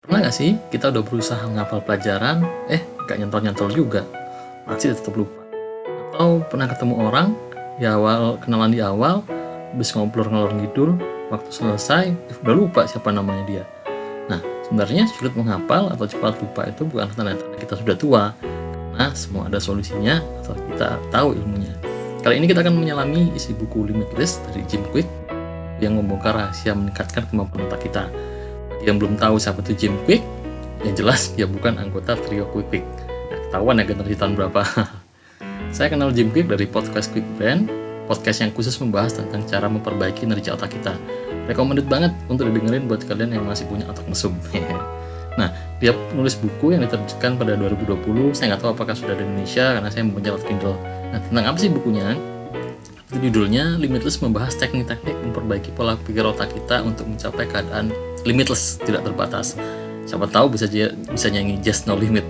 Pernah nggak sih kita udah berusaha menghafal pelajaran, nggak nyantol-nyantol juga, masih tetap lupa? Atau pernah ketemu orang, kenalan di awal, habis ngobrol ngalor ngidul, waktu selesai, udah lupa siapa namanya dia. Nah, sebenarnya sulit menghafal atau cepat lupa itu bukan tanda-tanda kita sudah tua, karena semua ada solusinya asal kita tahu ilmunya. Kali ini kita akan menyelami isi buku Limitless dari Jim Kwik yang membongkar rahasia meningkatkan kemampuan otak kita. Bagi yang belum tahu siapa itu Jim Kwik, yang jelas dia bukan anggota trio Kwik-Kwik. Nah, ketahuan ya generasi tahun berapa. Saya kenal Jim Kwik dari podcast Kwik Brain, podcast yang khusus membahas tentang cara memperbaiki kinerja otak kita. Recommended banget untuk didengerin buat kalian yang masih punya otak mesum. Nah, dia nulis buku yang diterbitkan pada 2020. Saya nggak tahu apakah sudah di Indonesia karena saya mempunyai alat Kindle. Nah, tentang apa sih bukunya? Itu judulnya Limitless, membahas teknik-teknik memperbaiki pola pikir otak kita untuk mencapai keadaan limitless, tidak terbatas. Siapa tahu bisa nyanyi Just No Limit.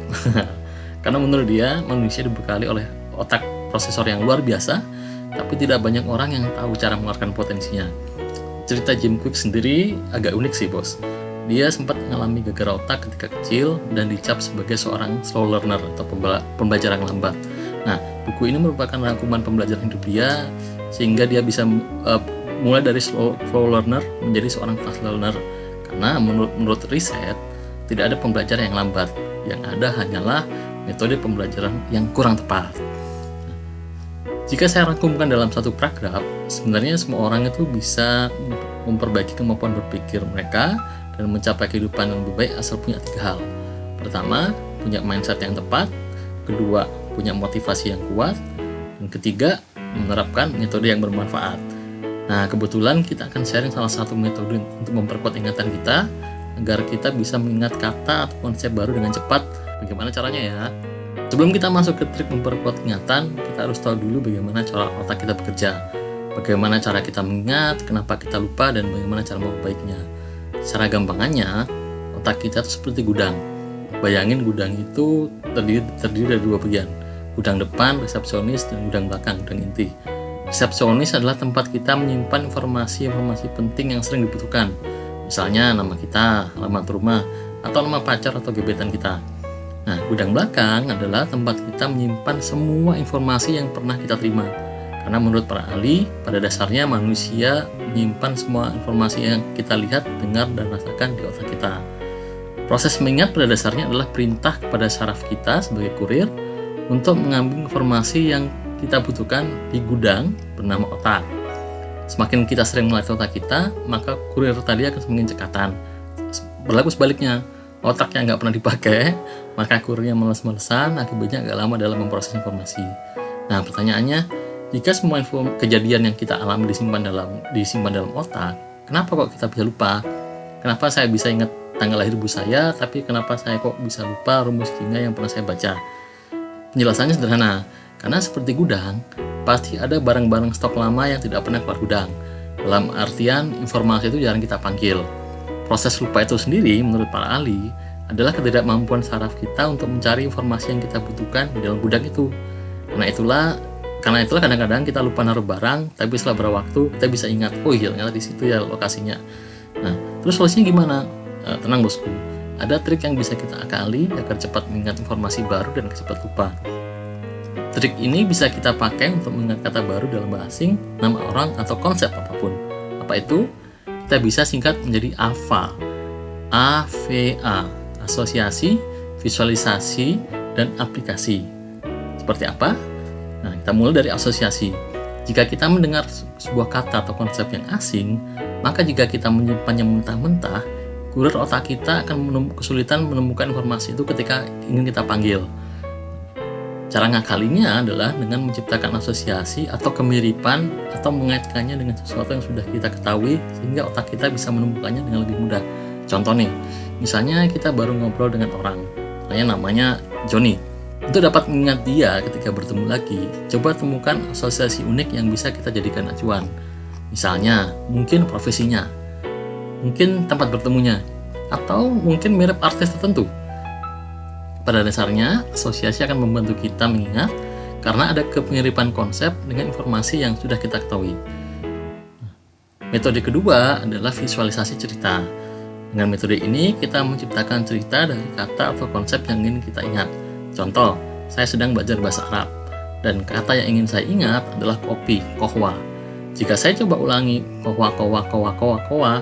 Karena menurut dia, manusia dibekali oleh otak prosesor yang luar biasa, tapi tidak banyak orang yang tahu cara mengeluarkan potensinya. Cerita Jim Kwik sendiri agak unik sih, bos. Dia sempat mengalami gegar otak ketika kecil dan dicap sebagai seorang slow learner atau pembelajar yang lambat. Nah, buku ini merupakan rangkuman pembelajaran hidup dia, sehingga dia bisa mulai dari slow learner menjadi seorang fast learner. Karena menurut riset, tidak ada pembelajaran yang lambat. Yang ada hanyalah metode pembelajaran yang kurang tepat. Jika saya rangkumkan dalam satu paragraf, sebenarnya semua orang itu bisa memperbaiki kemampuan berpikir mereka dan mencapai kehidupan yang lebih baik asal punya 3 hal. Pertama, punya mindset yang tepat. Kedua, punya motivasi yang kuat. Dan ketiga, menerapkan metode yang bermanfaat. Nah, kebetulan kita akan sharing salah satu metode untuk memperkuat ingatan kita agar kita bisa mengingat kata atau konsep baru dengan cepat. Bagaimana caranya ya? Sebelum kita masuk ke trik memperkuat ingatan, kita harus tahu dulu bagaimana cara otak kita bekerja. Bagaimana cara kita mengingat, kenapa kita lupa, dan bagaimana cara memperbaikinya. Secara gampangannya, otak kita itu seperti gudang. Bayangin gudang itu terdiri dari 2 bagian. Gudang depan, resepsionis, dan gudang belakang, gudang inti. Resepsionis adalah tempat kita menyimpan informasi-informasi penting yang sering dibutuhkan. Misalnya nama kita, alamat rumah, atau nama pacar atau gebetan kita. Nah, gudang belakang adalah tempat kita menyimpan semua informasi yang pernah kita terima. Karena menurut para ahli, pada dasarnya manusia menyimpan semua informasi yang kita lihat, dengar, dan rasakan di otak kita. Proses mengingat pada dasarnya adalah perintah kepada saraf kita sebagai kurir untuk mengambil informasi yang kita butuhkan di gudang bernama otak. Semakin kita sering melatih otak kita, maka kurir tadi akan semakin cekatan. Berlaku sebaliknya, otak yang nggak pernah dipakai, maka kurirnya males-malesan, akibatnya agak lama dalam memproses informasi. Nah, pertanyaannya, jika semua kejadian yang kita alami disimpan dalam otak, kenapa kok kita bisa lupa? Kenapa saya bisa ingat tanggal lahir ibu saya, tapi kenapa saya kok bisa lupa rumus kimia yang pernah saya baca? Penjelasannya sederhana, karena seperti gudang, pasti ada barang-barang stok lama yang tidak pernah keluar gudang. Dalam artian, informasi itu jarang kita panggil. Proses lupa itu sendiri, menurut para ahli, adalah ketidakmampuan saraf kita untuk mencari informasi yang kita butuhkan di dalam gudang itu. Karena itulah kadang-kadang kita lupa naruh barang, tapi setelah beberapa waktu kita bisa ingat, oh iya ternyata di situ ya lokasinya. Nah, terus solusinya gimana? Tenang bosku, ada trik yang bisa kita akali agar cepat mengingat informasi baru dan cepat lupa. Trik ini bisa kita pakai untuk mengingat kata baru dalam bahasa asing, nama orang, atau konsep apapun. Apa itu? Kita bisa singkat menjadi AVA. AVA, asosiasi, visualisasi, dan aplikasi. Seperti apa? Nah, kita mulai dari asosiasi. Jika kita mendengar sebuah kata atau konsep yang asing, maka jika kita menyimpannya mentah-mentah, kurir otak kita akan kesulitan menemukan informasi itu ketika ingin kita panggil. Cara ngakalinya adalah dengan menciptakan asosiasi atau kemiripan atau mengaitkannya dengan sesuatu yang sudah kita ketahui sehingga otak kita bisa menemukannya dengan lebih mudah. Contoh nih, misalnya kita baru ngobrol dengan orang, namanya Johnny. Untuk dapat mengingat dia ketika bertemu lagi, coba temukan asosiasi unik yang bisa kita jadikan acuan. Misalnya, mungkin profesinya, mungkin tempat bertemunya, atau mungkin mirip artis tertentu. Pada dasarnya, asosiasi akan membantu kita mengingat karena ada kemiripan konsep dengan informasi yang sudah kita ketahui. Metode kedua adalah visualisasi cerita. Dengan metode ini, kita menciptakan cerita dari kata atau konsep yang ingin kita ingat. Contoh, saya sedang belajar bahasa Arab, dan kata yang ingin saya ingat adalah kopi, kohwa. Jika saya coba ulangi kohwa, kohwa, kohwa, kohwa, kohwa,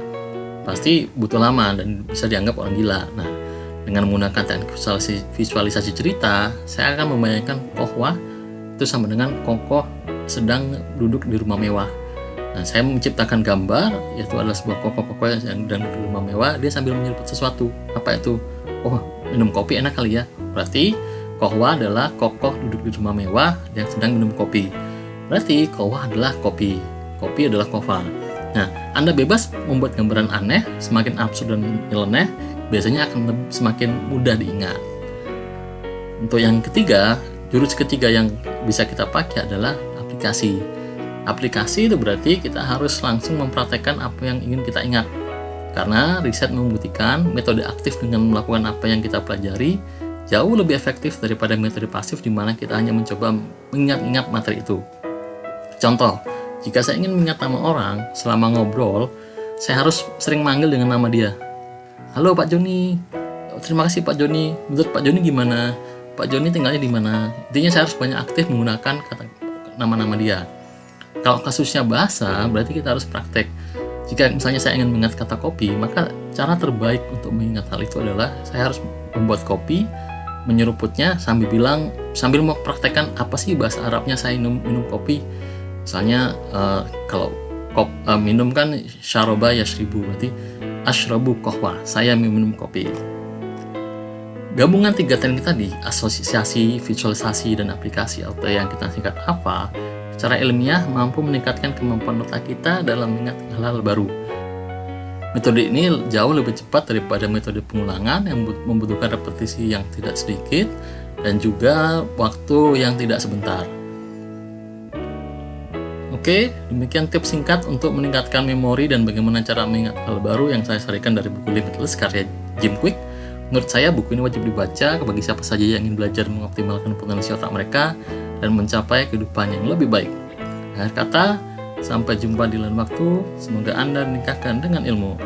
pasti butuh lama dan bisa dianggap orang gila. Nah, dengan menggunakan teknik visualisasi cerita, saya akan membayangkan kohwa itu sama dengan kokoh sedang duduk di rumah mewah. Nah, saya menciptakan gambar, yaitu adalah sebuah kokoh-kokoh yang sedang duduk di rumah mewah, dia sambil menyeruput sesuatu. Apa itu? Oh, minum kopi enak kali ya. Berarti kohwa adalah kokoh duduk di rumah mewah yang sedang minum kopi. Berarti kohwa adalah kopi. Kopi adalah kohwa. Nah, Anda bebas membuat gambaran aneh, semakin absurd dan nyeleneh, biasanya akan semakin mudah diingat. Untuk yang ketiga, jurus ketiga yang bisa kita pakai adalah aplikasi. Aplikasi itu berarti kita harus langsung mempraktekkan apa yang ingin kita ingat. Karena riset membuktikan metode aktif dengan melakukan apa yang kita pelajari jauh lebih efektif daripada metode pasif di mana kita hanya mencoba mengingat-ingat materi itu. Contoh, jika saya ingin mengingat nama orang selama ngobrol, saya harus sering manggil dengan nama dia. Halo Pak Joni, terima kasih Pak Joni. Menurut Pak Joni gimana? Pak Joni tinggalnya di mana? Intinya saya harus banyak aktif menggunakan nama-nama dia. Kalau kasusnya bahasa, berarti kita harus praktek. Jika misalnya saya ingin mengingat kata kopi, maka cara terbaik untuk mengingat hal itu adalah saya harus membuat kopi, menyeruputnya sambil mau praktekkan apa sih bahasa Arabnya saya minum kopi. Misalnya kalau minum kan syaroba yashribu, berarti ashrabu kohwa, saya minum kopi. Gabungan tiga teknik tadi, asosiasi, visualisasi, dan aplikasi atau yang kita singkat AVA, secara ilmiah mampu meningkatkan kemampuan otak kita dalam mengingat hal-hal baru. Metode ini jauh lebih cepat daripada metode pengulangan yang membutuhkan repetisi yang tidak sedikit dan juga waktu yang tidak sebentar. Oke, demikian tips singkat untuk meningkatkan memori dan bagaimana cara mengingat hal baru yang saya sarankan dari buku Limitless karya Jim Kwik. Menurut saya buku ini wajib dibaca bagi siapa saja yang ingin belajar mengoptimalkan potensi otak mereka dan mencapai kehidupan yang lebih baik. Akhir kata, sampai jumpa di lain waktu. Semoga Anda dinikahkan dengan ilmu.